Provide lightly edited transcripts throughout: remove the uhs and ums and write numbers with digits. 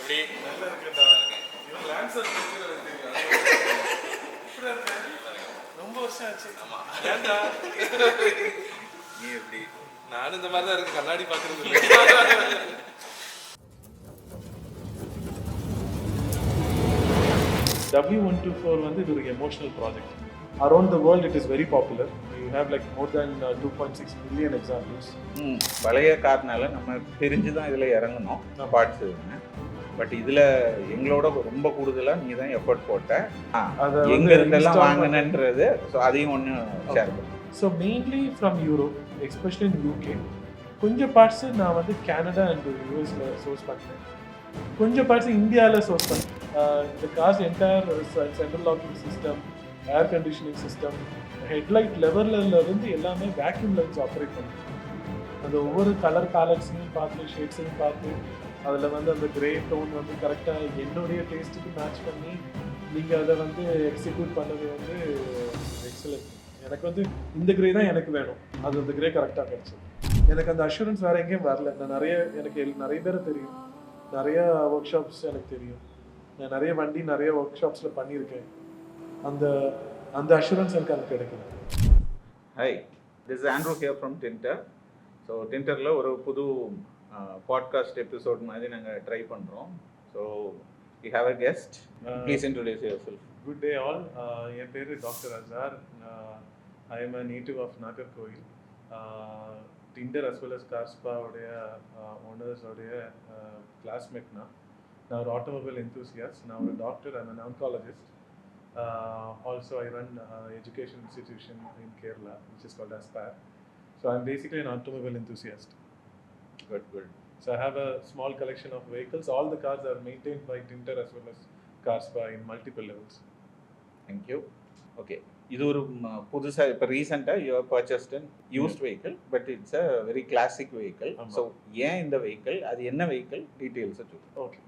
எப்படி நல்லா இருக்குடா. இவன் லான்சர் பேசுறது எனக்கு தெரியும். இப்படி இருக்கு. ரொம்ப வருஷம் ஆச்சு. ஆமா. ஏன்டா? நீ எப்படி? நானும் இந்த மாதிரி தான் இருக்கு, கண்ணாடி பார்க்கறது இல்லை. W124 வந்து இது ஒரு emotional project. Around the world it is very popular. You have like more than 2.6 million examples. பழைய கார்னால நம்ம தெரிஞ்சு தான் இதில் இறங்கணும் பார்ட்ஸ் இதுன்னு. பட் இதில் எங்களோட ரொம்ப கூடுதலாக நீ தான் எஃபர்ட் போட்ட. எங்க இருந்தெல்லாம் வாங்கினன்றது, ஸோ அதையும் ஒன்று ஷேர் பண்ணு. So mainly from Europe, especially in UK. கொஞ்சம் பார்ட்ஸு நான் வந்து கனடா அண்ட் யூஎஸில் சோர்ஸ் பண்ணேன். கொஞ்சம் பார்ட்ஸ் இந்தியாவில் சோர்ஸ் பண்ணேன். இந்த cars entire central locking system, air conditioning system, headlight லெவலில் இருந்து எல்லாமே வேக்யூம் லைட்ஸ் ஆப்ரேட் பண்ணுது. அந்த ஒவ்வொரு கலர் பேலட்ஸையும் பார்த்து, ஷேட்ஸையும் பார்த்து, அதில் வந்து அந்த கிரே டோன் வந்து கரெக்டாக என்னுடைய டேஸ்ட்டுக்கு மேட்ச் பண்ணி நீங்கள் அதை வந்து எக்ஸிக்யூட் பண்ணது வந்து எக்ஸலண்ட். எனக்கு வந்து இந்த கிரே தான் எனக்கு வேணும், அது அந்த கிரே கரெக்டாக கிடச்சிது. எனக்கு அந்த அஷூரன்ஸ் வேறு எங்கேயும் வரல. நான் எனக்கு நிறைய பேரை தெரியும், நிறைய ஒர்க் ஷாப்ஸ் எனக்கு தெரியும், நான் நிறைய வண்டி நிறைய ஒர்க் ஷாப்ஸில் பண்ணியிருக்கேன். அந்த அஷூரன்ஸ் எனக்கு அது கிடைக்கல. Hi, this is Andrew here from Tinder. So டின்டரில் ஒரு புது பாட்காஸ்ட் எபிசோட் மாதிரி நாங்கள் ட்ரை பண்ணுறோம். So you have a guest, please introduce yourself. Good day all. என் பேர் doctor Azhar. I am a native of Nagercoil. Tinder as well as கார்ஸ்பாவுடைய ஓனர்ஸோடைய கிளாஸ்மேட். நான் ஒரு ஆட்டோமொபைல் எந்தூசியாஸ்ட். நான் ஒரு doctor, I'm an oncologist. Also I run education institution in Kerala which is called Aspire. So I'm basically an automobile enthusiast. Good. So I have a small collection of vehicles. All the cars are maintained by Tinter as well as Carspa in multiple levels. Thank you. Okay. இது ஒரு புதுசாக இப்போ ரீசெண்டாக you have purchased an used vehicle, but it's a very classic vehicle. So ஏன் இந்த vehicle, அது என்ன vehicle, டீட்டெயில்ஸை சொல்லு. ஓகே.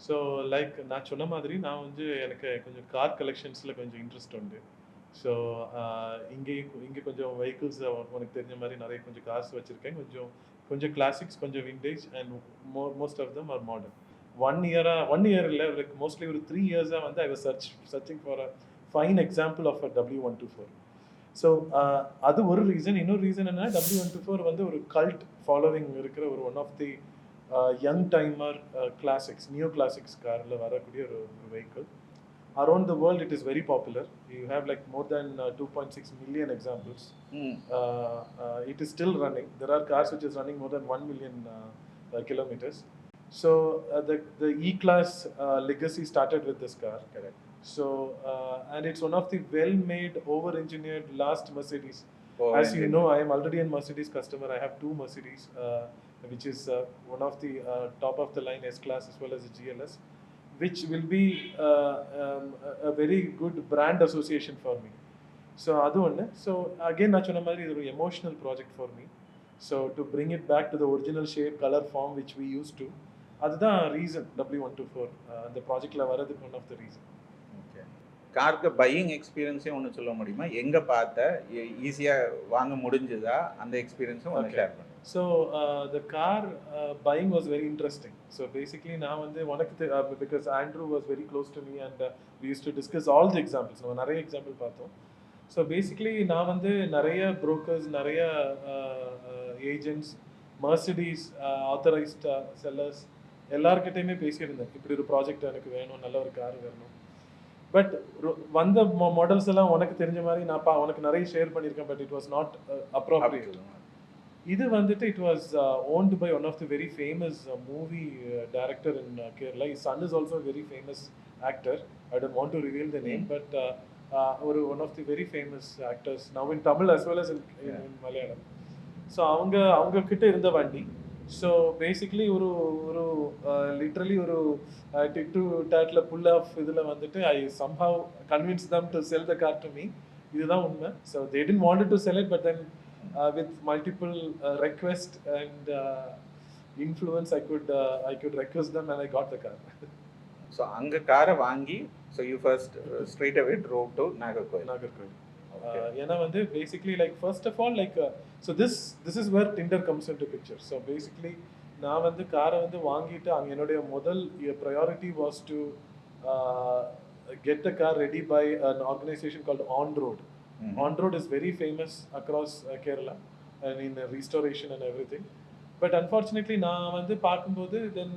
ஸோ லைக் நான் சொன்ன மாதிரி நான் வந்து எனக்கு கொஞ்சம் கார் கலெக்ஷன்ஸில் கொஞ்சம் இன்ட்ரெஸ்ட் உண்டு. ஸோ இங்கே கொஞ்சம் வெஹிக்கிள்ஸ் உனக்கு தெரிஞ்ச மாதிரி நிறைய கொஞ்சம் கார்ஸ் வச்சுருக்கேன். கொஞ்சம் கிளாசிக்ஸ், கொஞ்சம் vintage and most of them are modern. One year இல்லை, லைக் மோஸ்ட்லி ஒரு 3 இயர்ஸாக வந்து I was searching for a fine example of a W124. So அது ஒரு ரீசன். இன்னொரு ரீசன் என்னன்னா, W124 வந்து ஒரு கல்ட் ஃபாலோவிங் இருக்கிற ஒரு one of the young timer classics, new classics காரில் வரக்கூடிய ஒரு vehicle. Around the world it is very popular. You have like more than 2.6 million examples. It is still running. There are cars which is running more than 1 million kilometers. So the E-Class legacy started with this car. Correct. So and it's one of the well-made, over-engineered last Mercedes. As you know, I am already a Mercedes customer. I have 2 Mercedes, which is one of the top of the line S-Class as well as the GLS, which will be a very good brand association for me. So adu one. So again na sonna mari idu emotional project for me. So to bring it back to the original shape, color, form which we used to, adha reason W124 the project la varadhukku one of the reason. Okay. காருக்கு buying எக்ஸ்பீரியன்ஸே ஒன்று சொல்ல முடியுமா? எங்கே பார்த்த, ஈஸியாக வாங்க முடிஞ்சதா, அந்த எக்ஸ்பீரியன்ஸும் ஒன்று ஷேர் பண்ணு. So the car buying was very interesting. So basically நான் வந்து உனக்கு because Andrew was very close to me and we used to discuss all the examples. நம்ம நிறைய எக்ஸாம்பிள் பார்த்தோம். ஸோ பேசிக்லி நான் வந்து நிறைய brokers, நிறைய ஏஜென்ட்ஸ், Mercedes ஆத்தரைஸ்ட் செல்லர்ஸ் எல்லார்கிட்டையுமே பேசியிருந்தேன். இப்படி ஒரு ப்ராஜெக்ட் எனக்கு வேணும், நல்ல ஒரு கார் வேணும். பட் வந்த மாடல்ஸ் எல்லாம் உனக்கு தெரிஞ்ச மாதிரி நான் உனக்கு நிறைய ஷேர் பண்ணியிருக்கேன். But it was not appropriate. இது வந்துட்டு it was owned by one of the very famous movie director in Kerala. His son is also very famous actor. I don't want to reveal the name, but ஒரு one of the very famous actors now in Tamil as well as in Malayalam. So அவங்க கிட்ட இருந்த வண்டி. So basically ஒரு literally ஒரு tick to டாட்ல pull off இதில் வந்துட்டு ஐ somehow convince them to sell the car to me. இதுதான் உண்மை. So they didn't want to sell it, but then with multiple requests and influence I could request them and I got the car. So anga car vaangi, so you first straight away drove to Nagercoil. ஏன்னா வந்து basically like first of all like so this is where Tinter comes into picture. So basically நான் வந்து காரை வந்து வாங்கிட்டு அங்கே என்னுடைய முதல் priority was to get the car ready by an organization called On Road. On Road is very famous across Kerala and in restoration and everything. But unfortunately, நான் வந்து பார்க்கும்போது then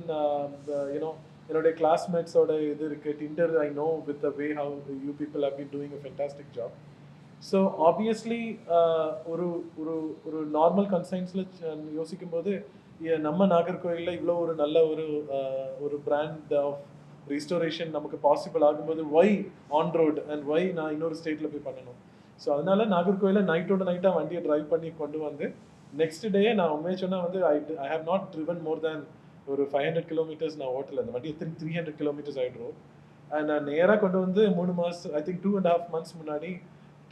என்னுடைய கிளாஸ்மேட்ஸோட இது இருக்கு Tinder I know with the way how you people have been doing a fantastic job. So obviously ஒரு ஒரு ஒரு நார்மல் கன்சைன்ஸில் யோசிக்கும்போது நம்ம நாகர்கோயிலில் இவ்வளோ ஒரு நல்ல ஒரு பிராண்ட் ஆஃப் ரீஸ்டோரேஷன் நமக்கு பாசிபிள் ஆகும்போது why on road and why நான் இன்னொரு ஸ்டேட்டில் போய் பண்ணணும். ஸோ அதனால நாகர்கோயிலில் நைட்டோட நைட்டாக வண்டியை ட்ரைவ் பண்ணி கொண்டு வந்து நெக்ஸ்ட் டே நான் உண்மையை சொன்னால் வந்து ஐ ஹவ் நாட் ட்ரிவன் மோர் தேன் ஒரு 500 கிலோமீட்டர்ஸ் நான் ஓட்டல. அந்த வண்டி 300 கிலோமீட்டர்ஸ் ஆகிடும். அண்ட் நான் நேராக கொண்டு வந்து 3 மாதம் ஐ திங்க் 2.5 months முன்னாடி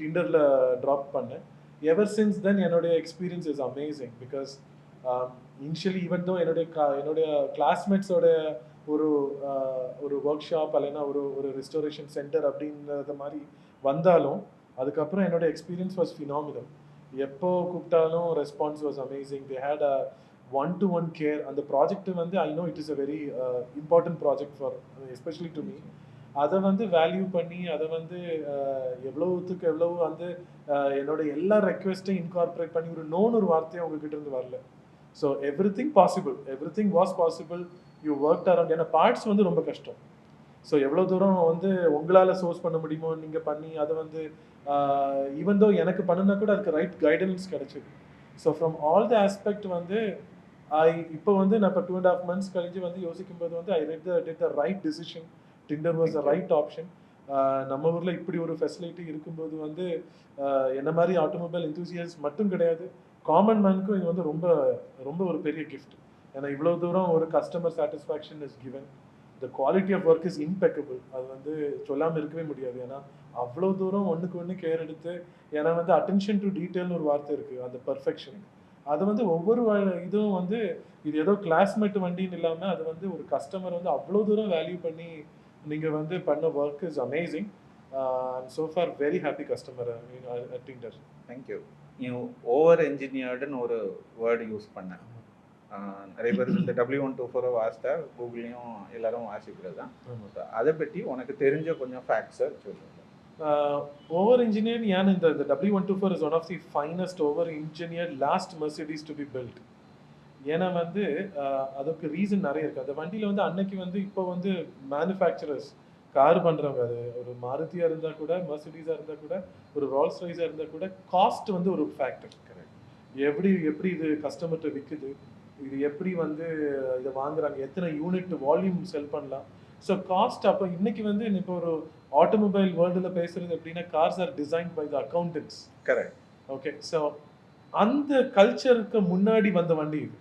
டிண்டரில் ட்ராப் பண்ணேன். எவர் சின்ஸ் தென் என்னுடைய experience is amazing because initially even though என்னுடைய கிளாஸ்மேட்ஸோட ஒரு ஒர்க் ஷாப் இல்லைன்னா ஒரு ரெஸ்டோரேஷன் சென்டர் அப்படின்றத மாதிரி வந்தாலும் அதுக்கப்புறம் என்னோட எக்ஸ்பீரியன்ஸ் வாஸ் ஃபினாமினல். எப்போ கூப்பிட்டாலும் response was amazing. They had a 1-to-1 care. அந்த ப்ராஜெக்ட் வந்து I know it is a very important project for especially to me. அதை வந்து வேல்யூ பண்ணி அதை வந்து எவ்வளோத்துக்கு எவ்வளோ வந்து என்னோட எல்லா ரெக்வெஸ்ட்டையும் இன்கார்பரேட் பண்ணி ஒரு வார்த்தையும் உங்ககிட்ட இருந்து வரல. So every thing was possible. You work around. ஏன்னா பார்ட்ஸ் வந்து ரொம்ப கஷ்டம். ஸோ எவ்வளோ தூரம் வந்து உங்களால் சோர்ஸ் பண்ண முடியுமோ நீங்கள் பண்ணி அதை வந்து ஈவன் தோ எனக்கு பண்ணுனா கூட அதுக்கு ரைட் கைடன்ஸ் கிடைச்சிது. So from all the aspect வந்து இப்போ வந்து நான் இப்போ 2.5 months கழிஞ்சு வந்து யோசிக்கும்போது வந்து I did the right decision. Tinder was the right option. நம்ம ஊரில் இப்படி ஒரு ஃபெசிலிட்டி இருக்கும்போது வந்து என்ன மாதிரி ஆட்டோமொபைல் எந்தூசியஸ் மட்டும் கிடையாது, காமன் மேனுக்கும் இது வந்து ரொம்ப ரொம்ப ஒரு பெரிய கிஃப்ட். ஏன்னா இவ்வளோ தூரம் ஒரு customer satisfaction is given. The quality of work is impeccable. அது வந்து சொல்லாமல் இருக்கவே முடியாது. ஏன்னா அவ்வளோ தூரம் ஒன்றுக்கு ஒன்று கேர் எடுத்து, ஏன்னா வந்து அட்டென்ஷன் டு டீட்டெயில்னு ஒரு வார்த்தை இருக்குது, அந்த பர்ஃபெக்ஷன். அது வந்து ஒவ்வொரு இதுவும் வந்து இது ஏதோ கிளாஸ்மேட் வண்டின்னு இல்லாமல் அது வந்து ஒரு கஸ்டமர் வந்து அவ்வளோ தூரம் வேல்யூ பண்ணி நீங்கள் வந்து பண்ண work is amazing. So for very happy customer at Tinder. Thank you. நீ ஓவர் என்ஜினியர்டுன்னு ஒரு வேர்டு யூஸ் பண்ணேன். நிறைய பேர் இந்த W124 வாசித்தா கூகுள்லையும் எல்லாரும் வாசிக்கிறது தான். அதை பற்றி உனக்கு தெரிஞ்ச கொஞ்சம் ஃபேக்ட்ஸை சொல்லுங்கள். ஓவர் இன்ஜினியர் ஏன் இந்த W124 is one of the finest over engineer last Mercedes to be built. ஏன்னா வந்து அதுக்கு ரீசன் நிறைய இருக்குது. அந்த வண்டியில் வந்து அன்னைக்கு வந்து இப்போ வந்து மேனுஃபேக்சரர்ஸ் கார் பண்ணுறவங்க, அது ஒரு மாருதியாக இருந்தால் கூட, மெர்சிடிஸாக இருந்தால் கூட, ஒரு ரால்ஸ் ராய்ஸாக இருந்தால் கூட, காஸ்ட் வந்து ஒரு ஃபேக்டர். கரெக்ட். எப்படி இது கஸ்டமர்கிட்ட விற்குது, இது எப்படி வந்து இதை வாங்குறாங்க, எத்தனை யூனிட் வால்யூம் செல் பண்ணலாம். So cost. அப்போ இன்னைக்கு வந்து இப்போ ஒரு ஆட்டோமொபைல் வேர்ல்டில் பேசுறது எப்படின்னா, cars are design by the accountants. Correct. Okay. So அந்த கல்ச்சருக்கு முன்னாடி வந்த வண்டி இது.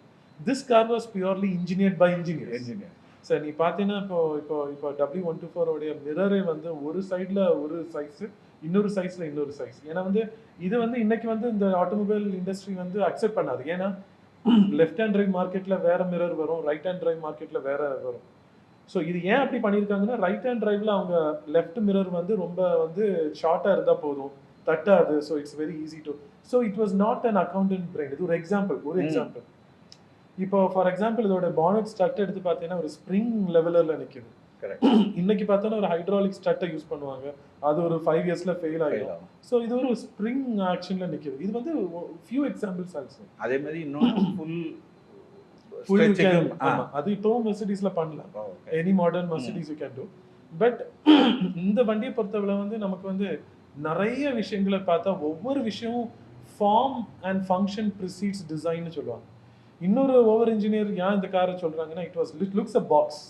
This car was purely engineered by engineer. Sir நீ பார்த்தீங்கன்னா இப்போ W124 உடைய மிரரே வந்து ஒரு சைடில் ஒரு சைஸு, இன்னொரு சைஸில் இன்னொரு சைஸ். ஏன்னா வந்து இது வந்து இன்னைக்கு வந்து இந்த ஆட்டோமொபைல் இண்டஸ்ட்ரி வந்து அக்செப்ட் பண்ணாது. ஏன்னா லெஃப்ட் ஹேண்ட் டிரைவ் மார்க்கெட்டில் வேற மிரர் வரும், ரைட் ஹேண்ட் டிரைவ் மார்க்கெட்டில் வேற வரும். ஸோ இது ஏன் அப்படி பண்ணியிருக்காங்கன்னா, ரைட் ஹேண்ட் டிரைவில் அவங்க லெஃப்ட் மிரர் வந்து ரொம்ப வந்து ஷார்ட்டாக இருந்தால் போதும், தட்டாது. So it's very easy to. So it was not an accountant brain. இது ஒரு எக்ஸாம்பிள். இப்போ ஃபார் எக்ஸாம்பிள் இதோட பானட் ஸ்டட் எடுத்து பார்த்தீங்கன்னா ஒரு ஸ்ப்ரிங் லெவலில் நிற்குது. இன்னைக்கு பார்த்தோன்னா ஒரு ஹைட்ராலிக் ஸ்டட்டை யூஸ் பண்ணுவாங்க, அது ஒரு 5 yearsல ஃபெயில் ஆகிடும். ஸோ இது ஒரு ஸ்ப்ரிங் ஆக்ஷனில் நிற்குது. இது வந்து ஃபியூ எக்ஸாம்பிள்ஸ் ஆல்சோ. அதே மாதிரி இன்னொன்று அது இப்போவும் மெர்சிடிஸ்ல பண்ணலாம். Any modern Mercedes you can do. But இந்த வண்டியை பொறுத்தவரை வந்து நமக்கு வந்து நிறைய விஷயங்களை பார்த்தா ஒவ்வொரு விஷயமும் ஃபார்ம் அண்ட் ஃபங்க்ஷன் ப்ரிசீட்ஸ் டிசைன்னு சொல்லுவாங்க. இன்னொரு ஓவர் இன்ஜினியர் ஏன் இந்த காரை சொல்றாங்கன்னா, இட் லுக்ஸ் அ பாக்ஸ்.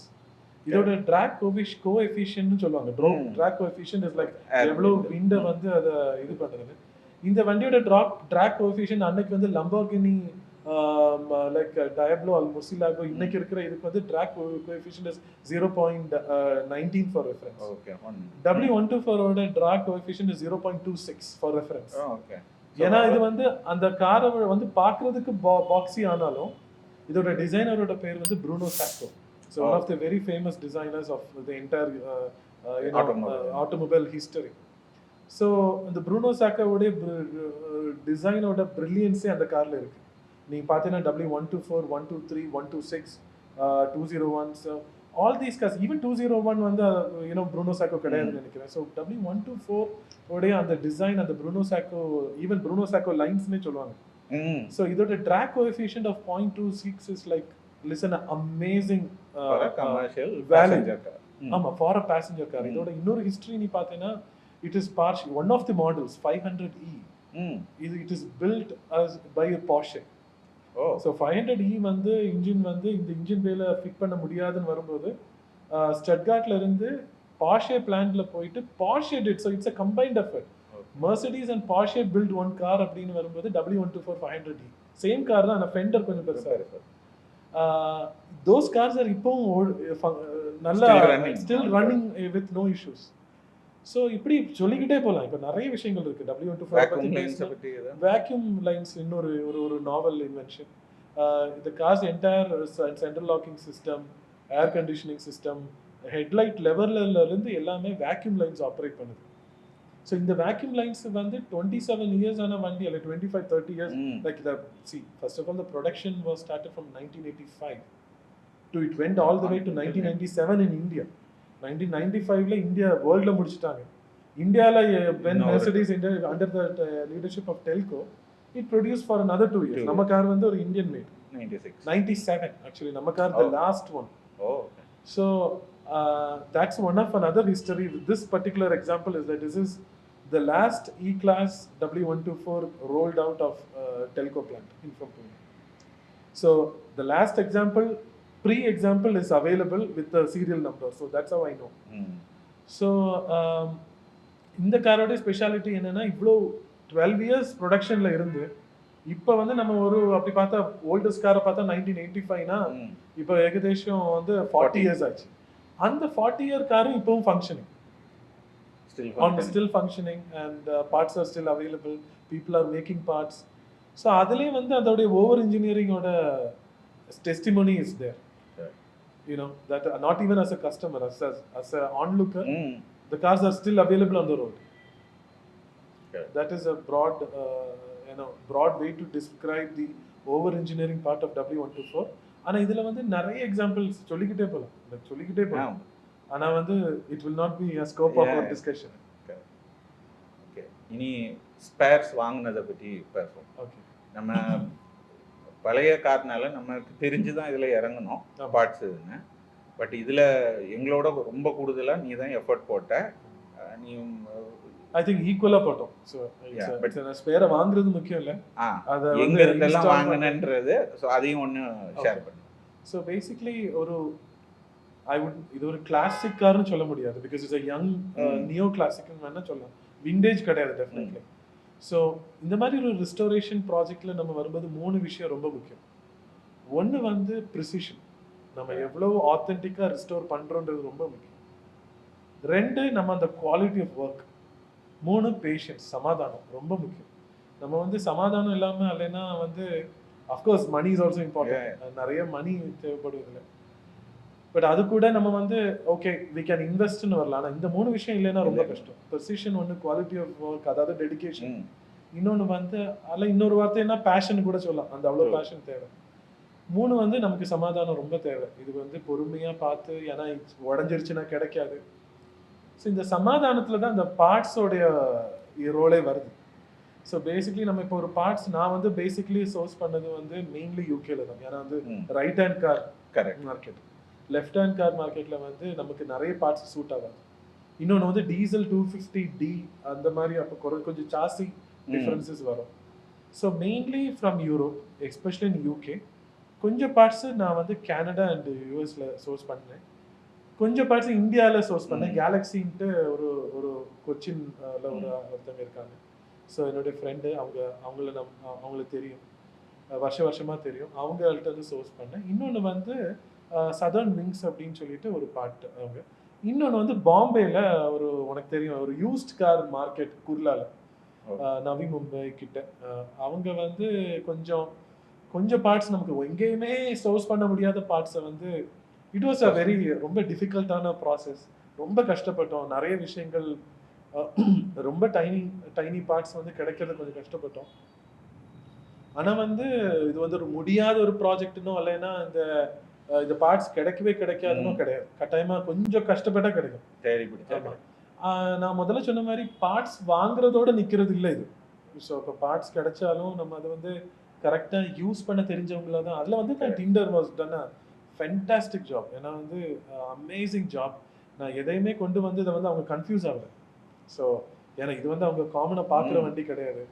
இதோட ட்ராக் கோஎஃபிஷியன்ட்னு சொல்லுவாங்க. ட்ராக் கோஎஃபிஷியன்ட் இஸ் லைக் எவ்வளோ விண்டை வந்து அதை இது பண்ணுறது. இந்த வண்டியோட ட்ராக் கோஎஃபிஷியன்ட் அன்னைக்கு வந்து லம்போர்கினி லைக் டயப்ளோ முர்சிலாகோ இன்னைக்கு இருக்கிற இதுக்கு வந்து drag coefficient is 0.19 for reference. Okay. W124 ஓட drag coefficient is 0.26 for reference. Okay. ஏன்னா இது வந்து அந்த காரை வந்து பார்க்கறதுக்கு பாக்ஸி ஆனாலும் இதோட டிசைனரோட பேர் வந்து Bruno Sacco. So one of the very famous designers of the entire automobile history. So இந்த ப்ரூனோ சாக்கோடைய டிசைனோட பிரில்லியன்ஸே அந்த காரில் இருக்கு. நீங்க பார்த்தீங்கன்னா W124, 123, 126, 201. So all these cars, even 201 வந்து ப்ரூனோ சாக்கோ கிடையாதுன்னு நினைக்கிறேன். ஸோ W124 உடைய அந்த டிசைன், அந்த Bruno Sacco, even Bruno Sacco லைன்ஸ்னே சொல்லுவாங்க. ஸோ இதோட drag coefficient of 0.26 is like listen amazing commercial value. Passenger car. ஆமா, ஃபார் அ பேசஞ்சர் கார். இதோட இன்னொரு ஹிஸ்டரி நீ பார்த்தீங்கன்னா, it is one of the models 500E. It is built by Porsche. So 500E வந்து engine வந்து இந்த engine பேல fit பண்ண முடியாதுன்னு வரும்போது ஸ்டட்கார்ட்ல இருந்து Porsche பிளான்ட்ல போயிட்டு Porsche did. So it's a combined effort. Mercedes and Porsche built one car அப்படின்னு வரும்போது W124 500E சேம் கார் தான், ஆனா ஃபெண்டர் கொஞ்சம் பெருசா இருக்கு. those cars are இப்போ நல்லா still running with no issues. So இப்படி சொல்லிக்கிட்டே போகலாம். இப்போ நிறைய விஷயங்கள் இருக்கு. W124 வேக்யூம் லைன்ஸ் இன்னொரு ஒரு நாவல் இன்வென்ஷன். இந்த cars entire central locking system, air conditioning system, headlight லெவல்ல இருந்து எல்லாமே வேக்யூம் லைன்ஸ் ஆப்ரேட் பண்ணுது. ஸோ இந்த வேக்யூம் லைன்ஸ் வந்து 27 இயர்ஸ் ஆன வண்டி இல்லை, 25-30 years. Like the first of all the production was started from 1985 to it went all the way to 1997 in India. 1995ல இந்தியா வேர்ல்ட்ல முடிச்சிட்டாங்க. இந்தியால when Mercedes India under the leadership of Telco, it produced for another 2 years. நம்ம car வந்து ஒரு Indian mat. 97 actually நம்ம car the last one. Okay. So that's one of another history with this particular example is that this is the last E-Class W124 rolled out of Telco plant in from Pune. So the last example, pre-example is available with the serial number. So that's how I know. So இந்த காரோட speciality என்னன்னா, இவ்வளோ 12 years ப்ரொடக்ஷன்ல இருந்து இப்போ வந்து நம்ம ஒரு அப்படி பார்த்தா ஓல்டஸ்ட் காரை பார்த்தா 1985னா இப்போ ஏகதேசம் வந்து 40 இயர்ஸ் ஆச்சு. அந்த 40 இயர் காரும் இப்பவும் functioning, still functioning and parts are still available, people are making parts. So அதுலேயே வந்து அதோடைய ஓவர் இன்ஜினியரிங்கோட testimony is there. That not even as a customer, as a onlooker, the cars are still available on the road. That is a broad way to describe the over engineering part of W124. ஆனா இதுல வந்து நிறைய examples சொல்லிக்கிட்டே போகலாம். ஆனா வந்து it will not be a scope of our discussion. Okay. இனி sparse வாங்குனதை பத்தி பேசுவோம். Okay. நம்ம பழைய கார்னால நமக்கு தெரிஞ்சு தான் இதில் இறங்கணும் பார்ட்ஸ் இதுன்னு. பட் இதில் எங்களோட ரொம்ப கூடுதலாக நீ தான் எஃபர்ட் போட்ட. நீ ஐ திங்க் ஈக்குவலாக போட்டோம். ஸோ பட் ஸ்பேரை வாங்குறது முக்கியம் இல்லை, அதை எங்கே இருந்தெல்லாம் வாங்கினன்றது. ஸோ அதையும் ஒன்று ஷேர் பண்ணு. ஸோ பேசிக்லி இது ஒரு கிளாசிக் கார்னு சொல்ல முடியாது, because it's a young neo கிளாசிக்னு வேணா சொல்லலாம். விண்டேஜ் கிடையாது டெஃபினெட்லி. ஸோ இந்த மாதிரி ஒரு ரிஸ்டோரேஷன் ப்ராஜெக்டில் நம்ம வரும்போது 3 விஷயம் ரொம்ப முக்கியம். ஒன்று வந்து ப்ரிசிஷன், நம்ம எவ்வளோ ஆத்தென்டிக்காக ரிஸ்டோர் பண்ணுறோன்றது ரொம்ப முக்கியம். 2 நம்ம அந்த குவாலிட்டி ஆஃப் ஒர்க். 3 பேஷன்ஸ், சமாதானம் ரொம்ப முக்கியம். நம்ம வந்து சமாதானம் இல்லாமல் இல்லைன்னா வந்து of course money is also important, நிறைய மணி தேவைப்படுவதில்லை. பட் அது கூட நம்ம வந்து ஓகே வி கேன் இன்வெஸ்ட்னு வரலாம். ஆனால் இந்த 3 விஷயம் இல்லைன்னா ரொம்ப கஷ்டம். ப்ரிசிஷன் ஒன்று, குவாலிட்டி ஆஃப் ஒர்க், அதாவது டெடிகேஷன். இன்னொன்று வந்து அதில் இன்னொரு வார்த்தை என்ன, பேஷன் கூட சொல்லலாம். அந்த அவ்வளோ பேஷன் தேவை. 3 வந்து நமக்கு சமாதானம் ரொம்ப தேவை. இது வந்து பொறுமையாக பார்த்து, ஏன்னா உடஞ்சிருச்சுன்னா கிடைக்காது. ஸோ இந்த சமாதானத்தில் தான் இந்த பார்ட்ஸோடைய ரோலே வருது. ஸோ பேசிக்லி நம்ம இப்போ ஒரு பார்ட்ஸ், நான் வந்து பேசிக்லி சோர்ஸ் பண்ணது வந்து மெயின்லி யூகேல தான். ஏன்னா வந்து right hand car market, left hand car மார்க்கெட்டில் வந்து நமக்கு நிறைய பார்ட்ஸ் சூட் ஆகாது. இன்னொன்று வந்து டீசல் 250D அந்த மாதிரி அப்போ கொஞ்சம் சாசி டிஃப்ரென்சஸ் வரும். So mainly from Europe, especially in UK. கொஞ்சம் பார்ட்ஸு நான் வந்து கனடா அண்ட் யூஎஸ்ல சோர்ஸ் பண்ணேன். கொஞ்சம் பார்ட்ஸ் இந்தியாவில் சோர்ஸ் பண்ணேன். கேலக்ஸின்ட்டு ஒரு கொச்சின்ல ஒருத்தவங்க இருக்காங்க. ஸோ என்னுடைய ஃப்ரெண்டு, அவங்களுக்கு தெரியும், வருஷமாக தெரியும். அவங்கள்ட்ட வந்து சோர்ஸ் பண்ணேன். இன்னொன்று வந்து சதர்ன் விங்ஸ் அப்படின்னு சொல்லிட்டு ஒரு பார்ட் அவங்க. இன்னொன்று வந்து பாம்பேல உனக்கு தெரியும் ஒரு used car market குர்லால, Navi Mumbai கிட்ட. அவங்க வந்து கொஞ்சம் பார்ட்ஸ் நமக்கு எங்கேயுமே சோர்ஸ் பண்ண முடியாத பார்ட்ஸை வந்து இட் வாஸ் அ வெரி ரொம்ப டிஃபிகல்ட்டான ப்ராசஸ். ரொம்ப கஷ்டப்பட்டோம். நிறைய விஷயங்கள், ரொம்ப டைனி பார்ட்ஸ் வந்து கிடைக்கிறது கொஞ்சம் கஷ்டப்பட்டோம். ஆனா வந்து இது வந்து ஒரு முடியாத ஒரு ப்ராஜெக்ட்னோ இல்லைன்னா இந்த பார்ட்ஸ் கிடைக்கவே கிடைக்காதுன்னு கிடையாது. கட்டாயமா கொஞ்சம் கஷ்டப்பட்டா கிடைக்கும். தேடி பிடிச்சா ஆமா. நான் முதல்ல சொன்ன மாதிரி பார்ட்ஸ் வாங்குறதோட நிக்கிறது இல்லை இது. ஸோ இப்போ பார்ட்ஸ் கிடைச்சாலும் நம்ம அதை வந்து கரெக்டா யூஸ் பண்ண தெரிஞ்சவங்கள தான். அதுல வந்து நான் Tinder was done a fantastic job. ஏன்னா வந்து அமேசிங் ஜாப். நான் எதையுமே கொண்டு வந்து இதை வந்து அவங்க கன்ஃபியூஸ் ஆகல. ஸோ ஏன்னா இது வந்து அவங்க காமனா பார்க்குற வண்டி கிடையாது.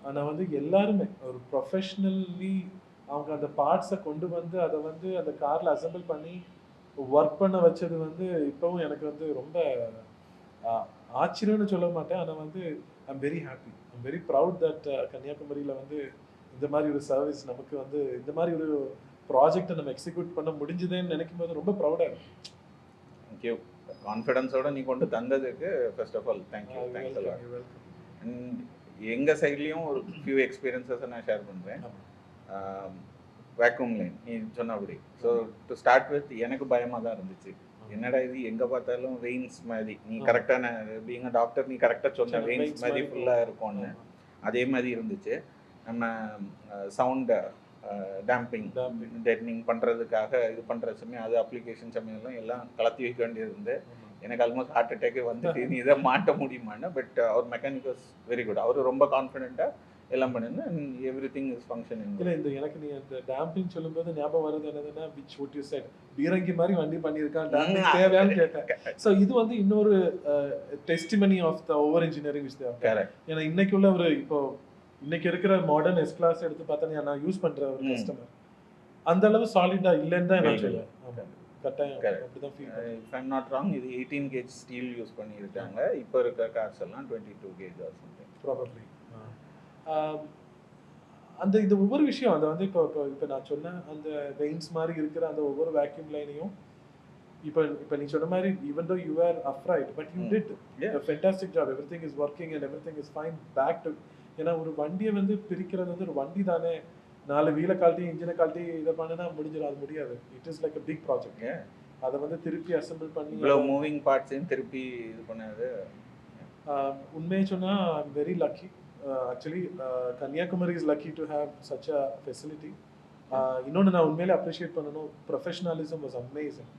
ஆனா வந்து எல்லாருமே ஒரு ப்ரொஃபஷனலி அவங்க அந்த பார்ட்ஸை கொண்டு வந்து அதை வந்து அந்த கார்ல அசெம்பிள் பண்ணி ஒர்க் பண்ண வச்சது வந்து இப்பவும் எனக்கு வந்து ரொம்ப ஆச்சரியம்னு சொல்ல மாட்டேன். ஆனா வந்து I'm very happy. I'm very proud that கன்னியாகுமரியில வந்து இந்த மாதிரி ஒரு சர்வீஸ் நமக்கு வந்து இந்த மாதிரி ஒரு ப்ராஜெக்டை நம்ம எக்ஸிக்யூட் பண்ண முடிஞ்சதுன்னு நினைக்கும் போது ரொம்ப ப்ரௌடா இருக்கு. தேங்க்யூ. கான்ஃபிடன்ஸோட நீ கொண்டு தந்ததுக்கு first of all thank you. Thanks a lot. And எங்கள் சைட்லேயும் ஒரு ஃபியூ எக்ஸ்பீரியன்ஸஸை நான் ஷேர் பண்ணுறேன். வேக்யூம் லைன் நீ சொன்னபடி. ஸோ டு ஸ்டார்ட் வித் எனக்கு பயமாக தான் இருந்துச்சு. என்னடா இது எங்கே பார்த்தாலும் வெயின்ஸ் மாதிரி, நீ கரெக்டான பீங் டாக்டர் நீ கரெக்டாக சொன்ன வெயின்ஸ் மாதிரி ஃபுல்லாக இருக்கும்னு அதே மாதிரி இருந்துச்சு. நம்ம சவுண்ட் டேம்பிங் டெட்னிங் பண்ணுறதுக்காக இது பண்ணுற சமயம் அது அப்ளிகேஷன் சமயம்லாம் எல்லாம் கலத்தி வைக்க வேண்டியது இருந்து எனக்கு ஆல்மோஸ்ட் ஹார்ட் அட்டாக்கே வந்துட்டு நீ இதை மாட்ட முடியுமான்னு. பட் அவர் மெக்கானிக் வாஸ் வெரி குட். அவர் ரொம்ப கான்ஃபிடென்ட்டாக எல்லாம் பண்ணுங்க. Everything is functioning. இல்லை எனக்கு நீ அந்த டேம்பிங் சொல்லும்போது ஞாபகம் வருது என்னதுன்னா விச் வாட் யூ செட் பீரங்கி மாதிரி வண்டி பண்ணியிருக்கான் டேம்பிங் தேவையான்னு கேட்டேன். ஸோ இது வந்து இன்னொரு testimony of the over engineering which தேவை. ஏன்னா இன்னைக்கு உள்ள ஒரு இப்போ இன்னைக்கு இருக்கிற மாடர்ன் எஸ் கிளாஸ் எடுத்து பார்த்தா நான் யூஸ் பண்ற ஒரு கஸ்டமர் அந்த அளவு சாலிடா இல்லைன்னு தான் நான் சொல்லுவேன். கட்டாயம் அப்படிதான் ஃபீல் பண்ணுவேன். If I am not wrong இது 18 கேஜ் ஸ்டீல் யூஸ் பண்ணியிருக்காங்க. இப்போ இருக்க கார்ஸ் எல்லாம் 22 கேஜ் ஆர் சம்திங் ப்ராபப்லி. அந்த இந்த ஒவ்வொரு விஷயம் அதை வந்து இப்போ நான் சொன்ன அந்த வெயின்ஸ் மாதிரி இருக்கிற அந்த ஒவ்வொரு வேக்யூம் லைனையும் இப்போ நீ சொன்ன மாதிரி even though you were afraid but you did a fantastic job. Everything is working and everything is fine back to. ஏன்னா ஒரு வண்டியை வந்து பிரிக்கிறது வந்து ஒரு வண்டி தானே, 4 வீலை கால்ட்டி இன்ஜினை கால்ட்டி இதை பண்ணினா முடிஞ்சிடும். அது முடியாது. It is like a big project. அதை வந்து திருப்பி அசெம்பிள் பண்ணி மூவிங் பார்ட்ஸையும் திருப்பி இது பண்ணது உண்மையை சொன்னால் I am very lucky. Actually Kanyakumari is lucky to have such a facility. இன்னொன்று நான் உண்மையிலே அப்ரிஷியேட் பண்ணணும், ப்ரொஃபஷனலிசம் வாஸ் அமேசிங்.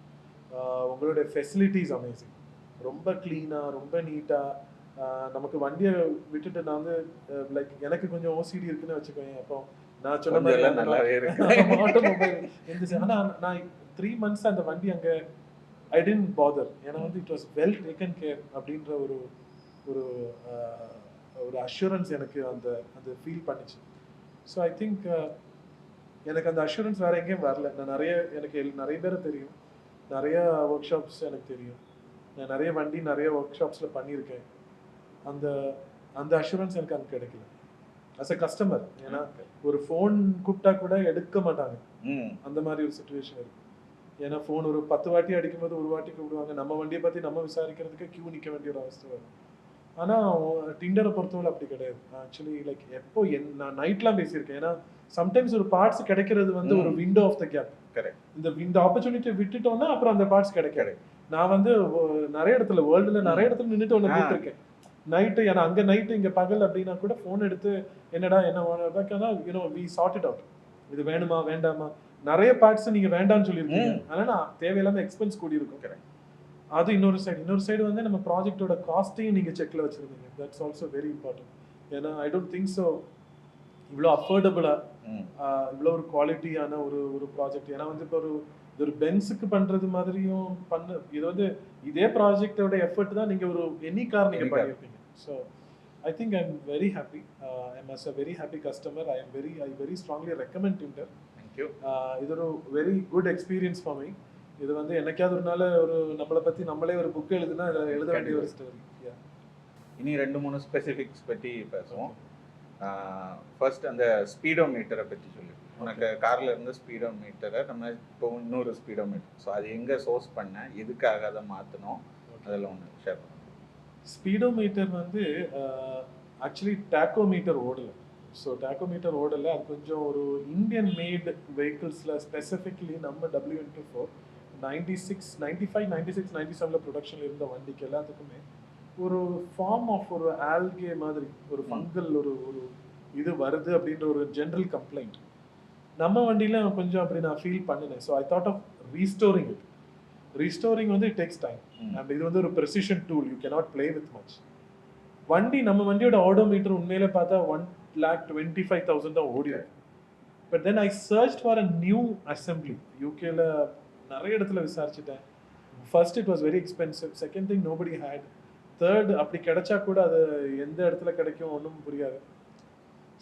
உங்களுடைய ஃபெசிலிட்டிஸ் அமேசிங். ரொம்ப க்ளீனாக ரொம்ப நீட்டாக. நமக்கு வண்டியை விட்டுட்டு நான் வந்து லைக் எனக்கு கொஞ்சம் ஓசிடி இருக்குன்னு வச்சுக்கோங்க. அப்போ நான் சொன்ன மாதிரி நல்லாவே இருக்கு ஆட்டோமொபைல் இருந்துச்சு. ஆனால் நான் 3 months அந்த வண்டி அங்கே ஐ டென்ட் பாதர். ஏன்னா வந்து it was well taken care அப்படின்ற ஒரு ஒரு ஒரு அஷூரன்ஸ் எனக்கு அந்த அந்த ஃபீல் பண்ணிச்சு. ஸோ ஐ திங்க் எனக்கு அந்த அஷூரன்ஸ் வேறு எங்கேயும் வரல. நான் எனக்கு நிறைய பேரை தெரியும், நிறைய ஒர்க் ஷாப்ஸ் எனக்கு தெரியும், நான் நிறைய வண்டி நிறைய ஒர்க் ஷாப்ஸில் பண்ணியிருக்கேன். அந்த அந்த அஷூரன்ஸ் எனக்கு அங்கே கிடைக்கல அஸ் அ கஸ்டமர். ஏன்னா ஒரு ஃபோன் கூப்பிட்டா கூட எடுக்க மாட்டாங்க, அந்த மாதிரி ஒரு சுச்சுவேஷன் இருக்கு. ஏன்னா ஃபோன் ஒரு 10 வாட்டி அடிக்கும்போது ஒரு வாட்டி கூப்பிடுவாங்க. நம்ம வண்டியை பற்றி நம்ம விசாரிக்கிறதுக்கு கியூ நிற்க வேண்டிய ஒரு அவஸ்தை வரும். ஆனால் டிண்டரை பொறுத்தவரை அப்படி கிடையாது. ஆக்சுவலி லைக் எப்போ நான் நைட்லாம் பேசியிருக்கேன். ஏன்னா சம்டைம்ஸ் ஒரு பார்ட்ஸ் கிடைக்கிறது வந்து ஒரு விண்டோ ஆஃப் த கேப். இந்த ஆப்பர்ச்சுனிட்டியை விட்டுட்டோம்னா அப்புறம் அந்த பார்ட்ஸ் கிடைக்காது. நான் வந்து நிறைய இடத்துல வேர்ல்டுல நிறைய இடத்துல நின்றுட்டு ஒன்று கூப்பிட்டுருக்கேன் நைட்டு. ஏன்னா அங்கே நைட்டு இங்கே பகல் அப்படின்னா கூட ஃபோன் எடுத்து என்னடா என்ன you know we sort it out. இது வேணுமா வேண்டாமா, நிறைய பார்ட்ஸ் நீங்கள் வேண்டாம்னு சொல்லியிருக்கீங்க. ஆனால் நான் தேவையில்லாமல் எக்ஸ்பென்ஸ் கூடி இருக்கும். அது இன்னொரு சைடு வந்து நம்ம ப்ராஜெக்டோட காஸ்ட்டையும் நீங்கள் செக்கில் வச்சுருந்தீங்க. That's also very important. ஏன்னா ஐ டோன்ட் திங்க் ஸோ இவ்வளோ அஃபோர்டபுளாக இவ்வளோ ஒரு குவாலிட்டியான ஒரு ப்ராஜெக்ட். ஏன்னா வந்து இப்போ ஒரு பென்ஸுக்கு பண்ணுறது மாதிரியும் இது வந்து இதே ப்ராஜெக்டோட எஃபர்ட் தான் நீங்கள் ஒரு எனி கார் நீங்கள் பண்ணியிருப்பீங்க. So I think I am very happy. I am as a very happy customer. I very strongly recommend Tinder. இது ஒரு very good experience for me. இது வந்து என்னைக்காவது ஒரு நாள் ஒரு நம்மளை பற்றி நம்மளே ஒரு புக் எழுதுனா எழுத வேண்டிய ஒரு ஸ்டோரி. இனி 2-3 ஸ்பெசிஃபிக்ஸ் பற்றி பேசுவோம். ஃபர்ஸ்ட் அந்த ஸ்பீடோ மீட்டரை பற்றி சொல்லி, உனக்கு காரில் இருந்த ஸ்பீடோ மீட்டரை நம்ம இப்போ இன்னொரு ஸ்பீடோ மீட்டர், ஸோ அது எங்கே சோர்ஸ் பண்ண, எதுக்காக அதை மாற்றணும், அதில் ஒன்று ஷேர் பண்ணுவோம். ஸ்பீடோ மீட்டர் வந்து ஆக்சுவலி டாக்கோமீட்டர் ஓடலை. ஸோ டாக்கோமீட்டர் ஓடலை. அது கொஞ்சம் ஒரு இந்தியன் மேட் வெஹிக்கிள்ஸில் ஸ்பெசிஃபிக்லி நம்ம W124 96, 95, 96, 97 ப்ரொடக்ஷனில் இருந்த வண்டிக்கு எல்லாத்துக்குமே ஒரு ஃபார்ம் ஆஃப் ஒரு ஆல்கே மாதிரி ஒரு ஃபங்கல் ஒரு இது வருது அப்படின்ற ஒரு ஜென்ரல் கம்ப்ளைண்ட். நம்ம வண்டியில கொஞ்சம் அப்படி நான் ஃபீல் பண்ணினேன். So I thought of restoring it. Restoring வந்து இட் டேக்ஸ் டைம் அண்ட் இது வந்து ஒரு precision tool, you cannot play with much. நம்ம வண்டியோட ஆடோமீட்டர் உண்மையிலே பார்த்தா 1,25,000 தான் ஓடிடும். But then I search for a new assembly. யூகேல நிறைய இடத்துல விசாரிச்சுட்டேன். First it was very expensive, second thing nobody had, third அப்படி கிடைச்சா கூட அது எந்த இடத்துல கிடைக்கும் ஒன்றும் புரியாது.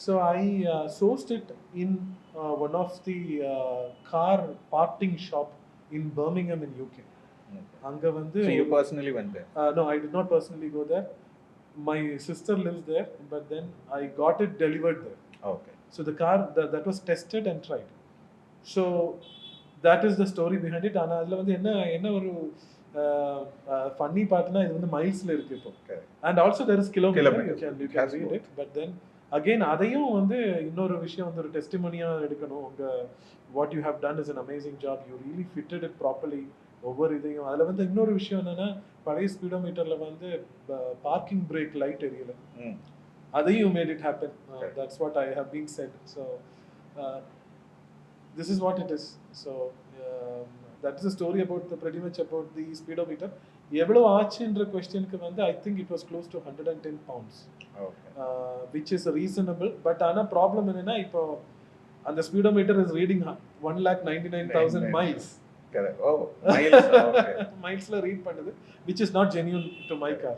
So I sourced it in one of the car parting shop in Birmingham in UK. அங்க வந்து So you personally went there? No, I did not personally go there. My sister lives there, but then I got it delivered there. Okay. So the car that was tested and tried. So that is the story behind it. ஆனா அதுல வந்து என்ன ஒரு funny பார்ட்னா இது வந்து மைல்ஸ்ல இருக்கு இப்போ. And also there is kilometer. You can read it, but then again அதையும் வந்து இன்னொரு விஷயம் வந்து ஒரு டெஸ்டிமோனியா எடுக்கணும். உங்க what you have done is an amazing job, you really fitted it properly. ஒவ்வொரு இதையும் அதில் வந்து இன்னொரு விஷயம் என்னன்னா, பழைய ஸ்பீடோமீட்டர்ல வந்து பார்க்கிங் பிரேக் லைட் எரியல, அதையும் made it happen. That's what I have been said. So this is what it is. So that is a story about the pretty much about the speedometer. எவ்வளோ ஆச்சுன்ற கொஸ்டினுக்கு வந்து I think it was close to 110 pounds, which is reasonable. But ஆனால் problem என்னன்னா, இப்போ அந்த speedometer is reading 1,99,000 miles. Correct. Oh, miles. Okay. மைல்ஸ்ல read பண்ணுது, which is not genuine to my car.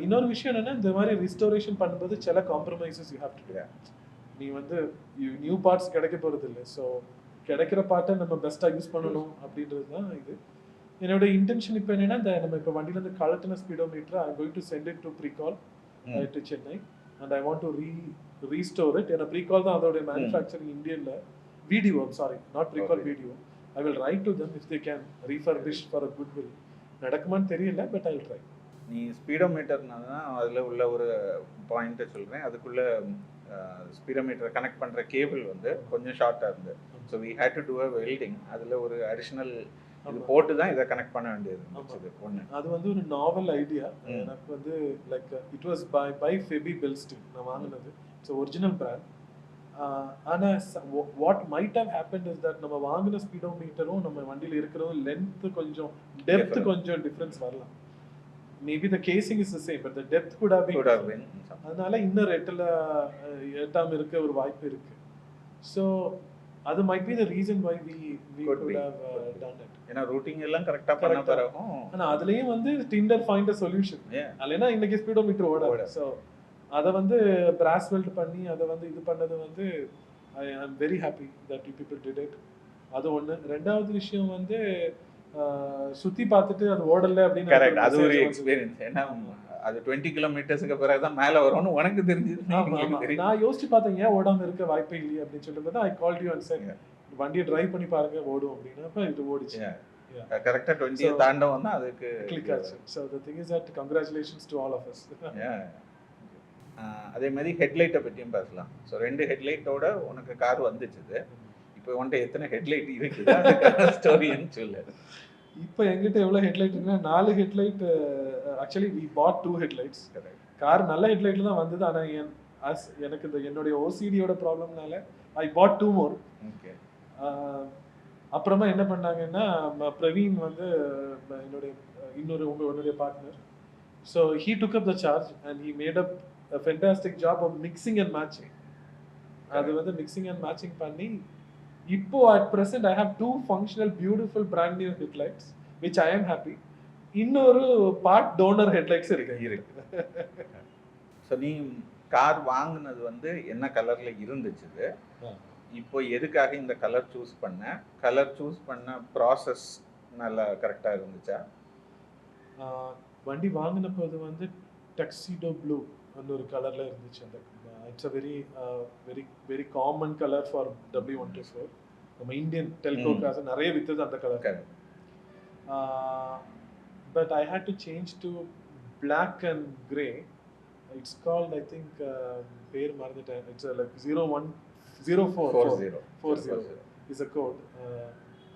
இன்னொரு விஷயம் என்னன்னா, இந்த மாதிரி ரிஸ்டோரேஷன் பண்ணும்போது சில compromises you have to to. நீ வந்து நியூ பார்ட்ஸ் கிடைக்க போறது இல்லை. ஸோ கிடைக்கிற பார்ட்டை நம்ம பெஸ்ட்டாக யூஸ் பண்ணணும் அப்படின்றது தான் இது. என்னோட இன்டென்ஷன் இப்போ என்னன்னா, இந்த நம்ம இப்போ வண்டியில இருந்து கலட்டின speedometer I going to send it to Pricol to Chennai and I want to restore it. ஏன்னா ப்ரீகால் தான் அதோட மேனுஃபேக்சரிங் இந்தியன்ல. VDO, sorry, not Pricol, VDO. I will write to them if they can refurbish for a goodwill. நடக்குமான்னு தெரியல, but I will try. நீ ஸ்பீடோமீட்டர்னா அதில் உள்ள ஒரு பாயிண்ட்டை சொல்கிறேன். அதுக்குள்ள ஸ்பீடோமீட்டரை கனெக்ட் பண்ணுற கேபிள் வந்து கொஞ்சம் ஷார்ட்டாக இருந்து, so we had to do a welding. அதில் ஒரு அடிஷ்னல் இது போட்டு தான் இதை கனெக்ட் பண்ண வேண்டியது இருந்துச்சு. ஒன்று அது வந்து ஒரு நாவல் ஐடியா. எனக்கு வந்து like it was by Febi Bilstein நான் வாங்கினது. It's original brand. ஆனால் what might have happened is that நம்ம வாங்கின ஸ்பீடோமீட்டரும் நம்ம வண்டியில் இருக்கிறதும் லென்த்து கொஞ்சம் டெப்த் கொஞ்சம் டிஃப்ரென்ஸ் வரலாம். Maybe the casing is the same, but the depth could have been. அதனால இன்னும் எட்டாம இருக்க ஒரு வாய்ப்பு இருக்கு. ஸோ அது might be the reason why we could have done it. ஏன்னா ரூட்டிங் எல்லாம் கரெக்டாக பண்ண பிறகும். ஆனால் அதுலேயும் வந்து டிண்டர் ஃபைண்ட் அ சொல்யூஷன். இல்லைன்னா இன்னைக்கு ஸ்பீடோமீட்டர் ஓடாது. ஸோ அதை வந்து பிராஸ் வெல்ட் பண்ணி அதை வந்து இது பண்ணது வந்து I am very happy that you people did it. அது ஒன்று. ரெண்டாவது விஷயம் வந்து சுற்றி பார்த்துட்டு அது ஓடலை அப்படின்னு. கரெக்ட், அது ஒரு எக்ஸ்பீரியன்ஸ். ஏன்னா அது 20 கிலோமீட்டர்ஸ்க்கு பிறகு தான் மேலே வரும்னு உனக்கு தெரிஞ்சது. நான் யோசிச்சு பார்த்தேன், ஏன் ஓடாமல் இருக்க வாய்ப்பே இல்லையே அப்படின்னு சொல்லிட்டு தான் I called you and set வண்டியை ட்ரைவ் பண்ணி பாருங்க ஓடும் அப்படின்னு. அப்போ இது ஓடிச்சு. கரெக்டாக 20 தாண்டவும் தான் அதுக்கு கிளிக் ஆச்சு. So the thing is that congratulations to all of us. அதே மாதிரி ஹெட்லைட்டை பற்றியும் பேசலாம். ஸோ 2 ஹெட்லைட்டோட உனக்கு கார் வந்துச்சுது. இப்போ உன்ட்ட எத்தனை ஹெட்லைட் இருக்குது அதுக்கான ஸ்டோரின்னு சொல்லு. இப்போ எங்கிட்ட எவ்வளோ ஹெட்லைட் இருக்குன்னா 4 headlight. Actually we put 2 headlights. Car நல்ல ஹெட்லைட்டில் தான் வந்தது. ஆனால் எனக்கு இந்த என்னுடைய ஓசிடியோட ப்ராப்ளம்னால ஐ பாட் 2 more. ஓகே. அப்புறமா என்ன பண்ணாங்கன்னா, பிரவீன் வந்து என்னுடைய உங்களுடைய partner. So he took up the charge and he made up a fantastic job of mixing and matching. அது வந்து mixing and matching பண்ணி இப்போ at present I have 2 functional beautiful brand new headlights which I am happy. இன்னொரு part donor headlights இருக்கு. So நீ car வாங்கினது வந்து என்ன கலர்ல இருந்துச்சு, இப்போ எதுக்காக இந்த கலர் சூஸ் பண்ண ப்ராசஸ் நல்லா கரெக்டாக இருந்துச்சா? வண்டி வாங்கின போது வந்து டக்ஸிடோ ப்ளூ அந்த ஒரு கலர்ல இருந்துச்சு. அந்த it's a very very common colour for W124. நம்ம இந்தியன் டெல்கோக்காக நிறைய வித்தது அந்த கலர். But I had to change to black and grey. It's called I think பேர் மறந்துட்டேன். It's like 010440 is a code.